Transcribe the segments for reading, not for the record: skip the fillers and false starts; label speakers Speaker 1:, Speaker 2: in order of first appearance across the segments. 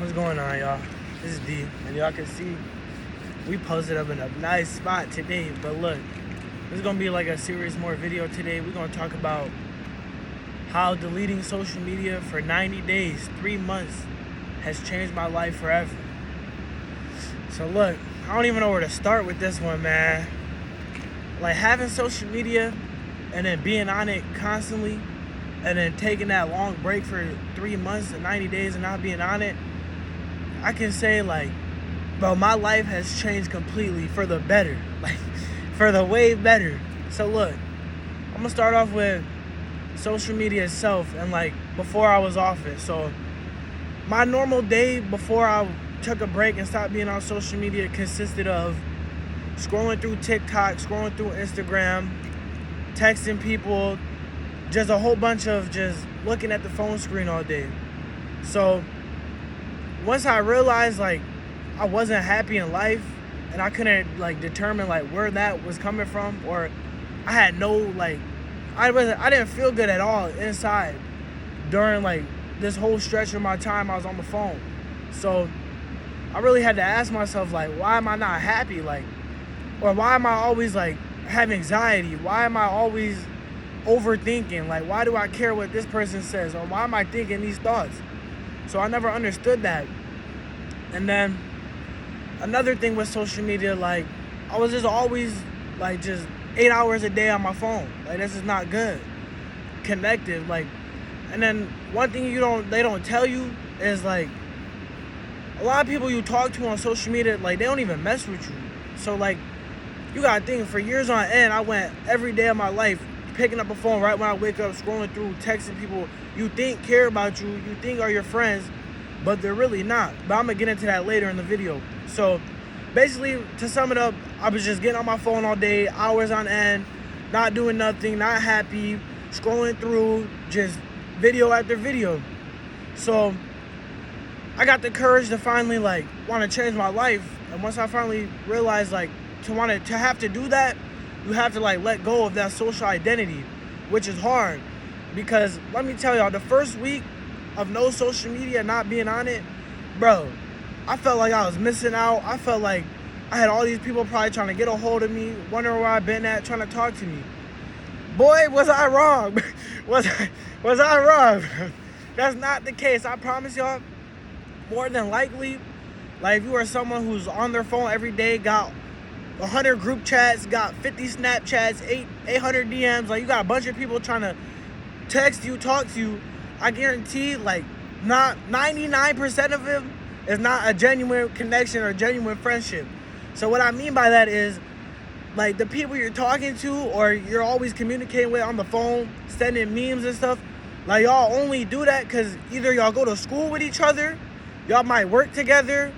Speaker 1: What's going on, y'all? This is D, and y'all can see we posted up in a nice spot today. But look, this is gonna be like a serious more video today. We're gonna talk about how deleting social media for 90 days, 3 months, has changed my life forever. So look, I don't even know where to start with this one, man. Like having social media and then being on it constantly and then taking that long break for 3 months and 90 days and not being on it, I can say like, bro, my life has changed completely for the better, like for the way better. So look, I'm gonna start off with social media itself and like before I was off it. So my normal day before I took a break and stopped being on social media consisted of scrolling through TikTok, scrolling through Instagram, texting people, just a whole bunch of just looking at the phone screen all day. So once I realized like I wasn't happy in life and I couldn't like determine like where that was coming from, or I had no like I didn't feel good at all inside during like this whole stretch of my time I was on the phone. So I really had to ask myself like, why am I not happy? Like, or why am I always like having anxiety? Why am I always overthinking? Like, why do I care what this person says? Or why am I thinking these thoughts? So I never understood that. And then another thing with social media, like I was just always like just 8 hours a day on my phone. Like this is not good. Connected, like, and then one thing they don't tell you is like a lot of people you talk to on social media, like they don't even mess with you. So like you gotta think, for years on end, I went every day of my life picking up a phone right when I wake up, scrolling through, texting people you think care about you, you think are your friends, but they're really not. But I'm gonna get into that later in the video. So basically, to sum it up, I was just getting on my phone all day, hours on end, not doing nothing, not happy, scrolling through just video after video. So I got the courage to finally like want to change my life. And once I finally realized like to have to do that, you have to like let go of that social identity, which is hard. Because let me tell y'all, the first week of no social media, not being on it, bro, I felt like I was missing out. I felt like I had all these people probably trying to get a hold of me, wondering where I've been at, trying to talk to me. Boy, was I wrong. was I wrong? That's not the case. I promise y'all, more than likely, like if you are someone who's on their phone every day, got 100 group chats, got 50 Snapchats, 800 DMs, like you got a bunch of people trying to text you, talk to you, I guarantee like not 99% of them is not a genuine connection or genuine friendship. So what I mean by that is like the people you're talking to or you're always communicating with on the phone, sending memes and stuff, like y'all only do that because either y'all go to school with each other, y'all might work together,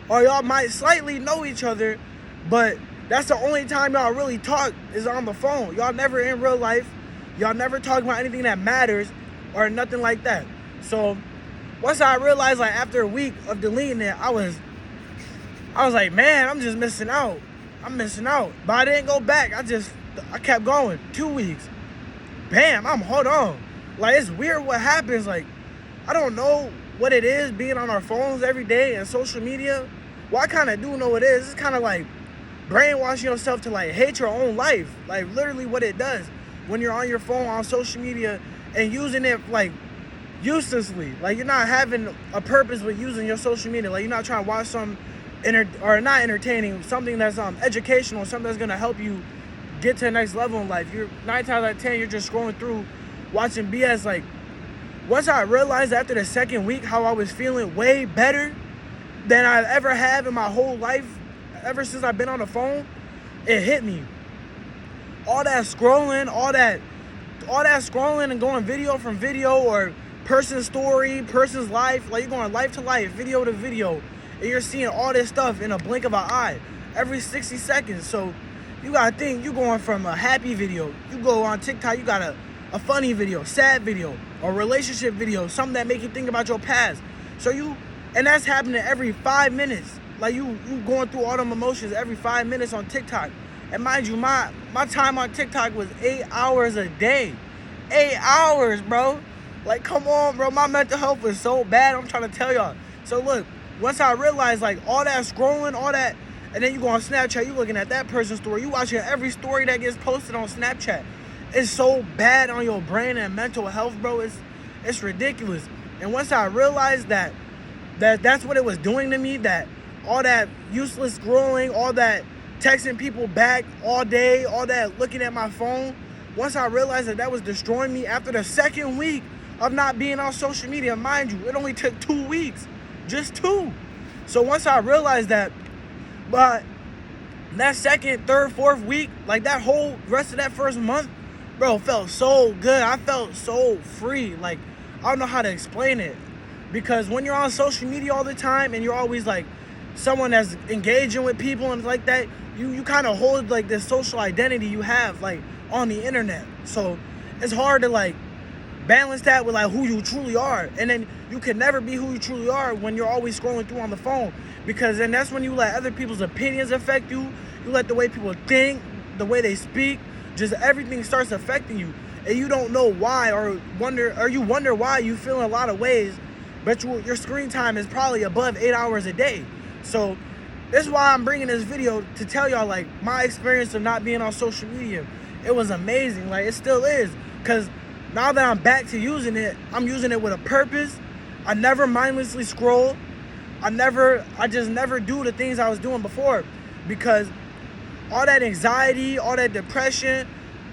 Speaker 1: or y'all might slightly know each other, but that's the only time y'all really talk is on the phone. Y'all never in real life. Y'all never talk about anything that matters or nothing like that. So once I realized like after a week of deleting it, I was like, man, I'm just missing out. I'm missing out. But I didn't go back. I kept going. 2 weeks. Bam, hold on. Like it's weird what happens. Like I don't know what it is being on our phones every day and social media. Well, I kind of do know what it is. It's kind of like brainwashing yourself to like hate your own life. Like literally what it does when you're on your phone on social media and using it like uselessly. Like you're not having a purpose with using your social media. Like you're not trying to watch some not entertaining, something that's educational, something that's gonna help you get to the next level in life. You're 9 times out of 10 you're just scrolling through watching BS. Like once I realized after the second week how I was feeling way better than I've ever had in my whole life, ever since I've been on the phone, it hit me. All that scrolling and going video from video or person's story, person's life, like you're going life to life, video to video, and you're seeing all this stuff in a blink of an eye every 60 seconds. So you gotta think, you going from a happy video, you go on TikTok, you got a funny video, sad video, or relationship video, something that make you think about your past. And that's happening every 5 minutes. Like you going through all them emotions every 5 minutes on TikTok. And mind you, my time on TikTok was 8 hours a day. 8 hours, bro. Like, come on, bro. My mental health was so bad. I'm trying to tell y'all. So look, once I realized like all that scrolling, all that, and then you go on Snapchat, you looking at that person's story, you watching every story that gets posted on Snapchat. It's so bad on your brain and mental health, bro. It's ridiculous. And once I realized that's what it was doing to me, that all that useless scrolling, all that texting people back all day, all that looking at my phone, once I realized that was destroying me after the second week of not being on social media, mind you, it only took 2 weeks, just 2. So once I realized that, but that second, third, fourth week, like that whole rest of that first month, bro, felt so good. I felt so free. Like, I don't know how to explain it. Because when you're on social media all the time and you're always like someone that's engaging with people and like that, you kind of hold like this social identity you have like on the internet. So it's hard to like balance that with like who you truly are. And then you can never be who you truly are when you're always scrolling through on the phone, because then that's when you let other people's opinions affect you. You let the way people think, the way they speak, just everything starts affecting you, and you don't know why, you wonder why you feel in a lot of ways, but your screen time is probably above 8 hours a day. So this is why I'm bringing this video, to tell y'all like my experience of not being on social media. It was amazing. Like, it still is, because now that I'm back to using it, I'm using it with a purpose. I never mindlessly scroll. I just never do the things I was doing before, because all that anxiety, all that depression,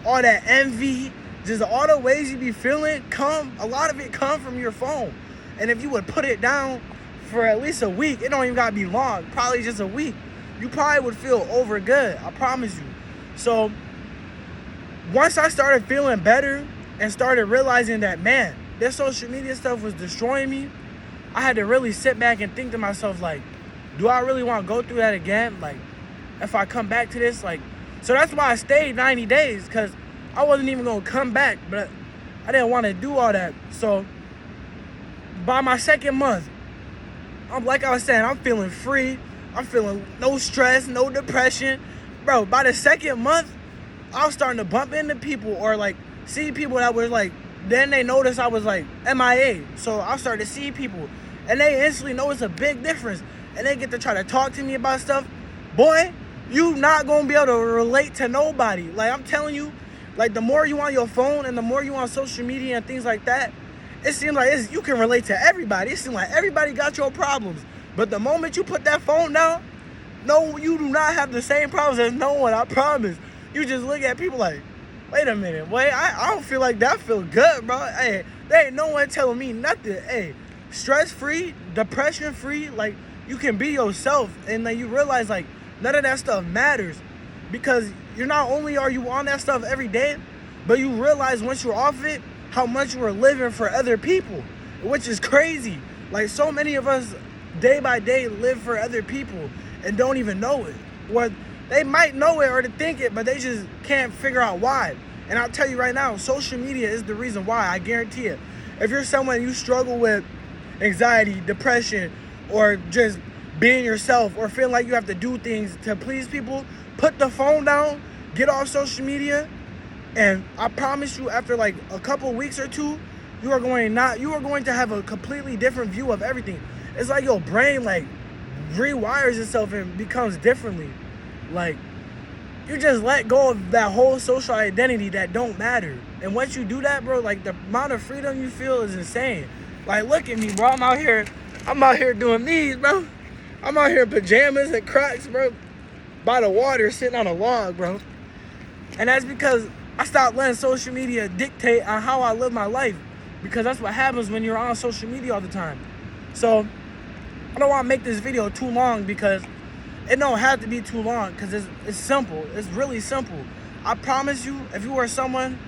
Speaker 1: all that envy, just all the ways you be feeling a lot of it come from your phone. And if you would put it down for at least a week, it don't even gotta be long, probably just a week, you probably would feel over good, I promise you. So once I started feeling better and started realizing that, man, this social media stuff was destroying me, I had to really sit back and think to myself, like, do I really want to go through that again? Like, if I come back to this, like, so that's why I stayed 90 days, because I wasn't even going to come back, but I didn't want to do all that. So by my second month, like I was saying, I'm feeling free. I'm feeling no stress, no depression. Bro, by the second month, I was starting to bump into people or like see people that was like, then they noticed I was like MIA. So I started to see people and they instantly notice a big difference. And they get to try to talk to me about stuff. Boy, you not going to be able to relate to nobody. Like, I'm telling you, like, the more you on your phone and the more you on social media and things like that, it seems like you can relate to everybody. It seems like everybody got your problems. But the moment you put that phone down, no, you do not have the same problems as no one, I promise. You just look at people like, wait a minute, wait, I don't feel like that feel good, bro. Hey, there ain't no one telling me nothing. Hey, stress-free, depression-free, like, you can be yourself. And then you realize, like, none of that stuff matters, because you're not only are you on that stuff every day, but you realize once you're off it, how much you are living for other people, which is crazy. Like, so many of us day by day live for other people and don't even know it. Or they might know it or to think it, but they just can't figure out why. And I'll tell you right now, social media is the reason why, I guarantee it. If you're someone you struggle with anxiety, depression, or just being yourself, or feeling like you have to do things to please people, put the phone down, get off social media, and I promise you, after like a couple weeks or two, you are going to have a completely different view of everything. It's like your brain like rewires itself and becomes differently. Like, you just let go of that whole social identity that don't matter. And once you do that, bro, like, the amount of freedom you feel is insane. Like, look at me, bro. I'm out here doing these, bro. I'm out here in pajamas and Crocs, bro, by the water, sitting on a log, bro. And that's because I stopped letting social media dictate on how I live my life, because that's what happens when you're on social media all the time. So I don't want to make this video too long, because it don't have to be too long, because it's simple. It's really simple. I promise you, if you are someone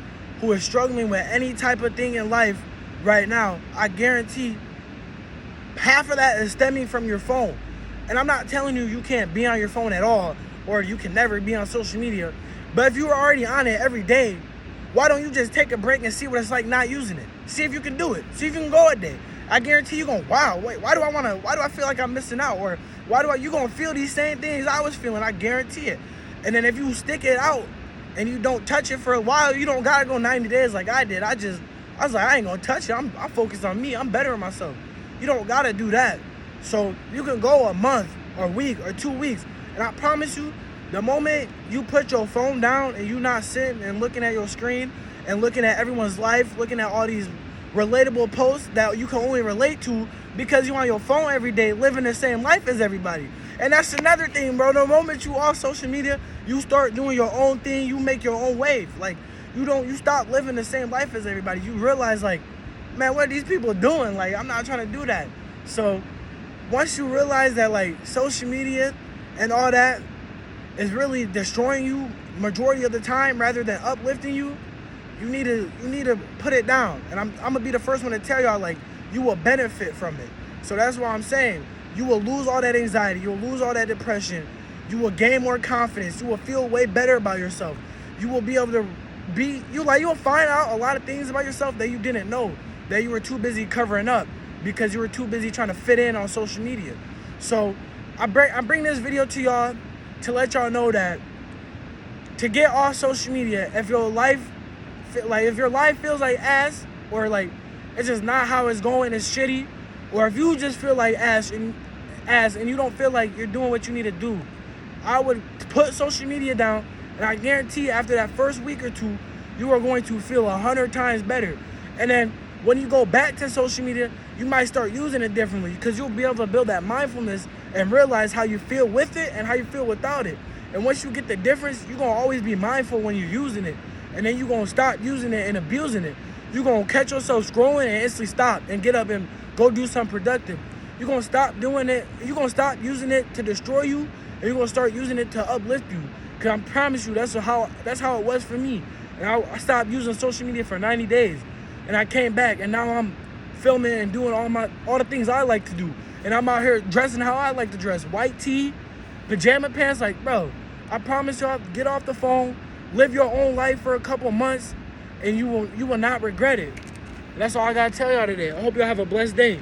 Speaker 1: who is struggling with any type of thing in life right now, I guarantee half of that is stemming from your phone. And I'm not telling you you can't be on your phone at all, or you can never be on social media. But if you're already on it every day, why don't you just take a break and see what it's like not using it? See if you can do it. See if you can go a day. I guarantee you're going, wow, wait, why do I feel like I'm missing out? Or you're going to feel these same things I was feeling, I guarantee it. And then if you stick it out and you don't touch it for a while, you don't got to go 90 days like I did. I was like, I ain't going to touch it. I'm focused on me. I'm bettering myself. You don't got to do that. So you can go a month or a week or 2 weeks, and I promise you, the moment you put your phone down and you not sitting and looking at your screen and looking at everyone's life, looking at all these relatable posts that you can only relate to because you on your phone every day living the same life as everybody. And that's another thing, bro. The moment you off social media, you start doing your own thing, you make your own wave. Like, you stop living the same life as everybody. You realize, like, man, what are these people doing? Like, I'm not trying to do that. So once you realize that, like, social media and all that is really destroying you majority of the time rather than uplifting you, you need to put it down. And I'm gonna be the first one to tell y'all, like, you will benefit from it. So that's why I'm saying you will lose all that anxiety, you will lose all that depression, you will gain more confidence, you will feel way better about yourself. You will be able to you'll find out a lot of things about yourself that you didn't know, that you were too busy covering up because you were too busy trying to fit in on social media. So I bring this video to y'all to let y'all know that to get off social media, if your life feels like ass, or like it's just not how it's going, it's shitty, or if you just feel like ass and you don't feel like you're doing what you need to do, I would put social media down, and I guarantee after that first week or two, you are going to feel 100 times better. And then when you go back to social media, you might start using it differently because you'll be able to build that mindfulness and realize how you feel with it and how you feel without it. And once you get the difference, you're going to always be mindful when you're using it. And then you're going to stop using it and abusing it. You're going to catch yourself scrolling and instantly stop and get up and go do something productive. You're going to stop doing it. You're going to stop using it to destroy you, and you're going to start using it to uplift you. Because I promise you, that's how it was for me. And I stopped using social media for 90 days. And I came back, and now I'm filming and doing all the things I like to do. And I'm out here dressing how I like to dress. White tee, pajama pants. Like, bro, I promise y'all, get off the phone, live your own life for a couple months, and you will not regret it. And that's all I gotta tell y'all today. I hope y'all have a blessed day.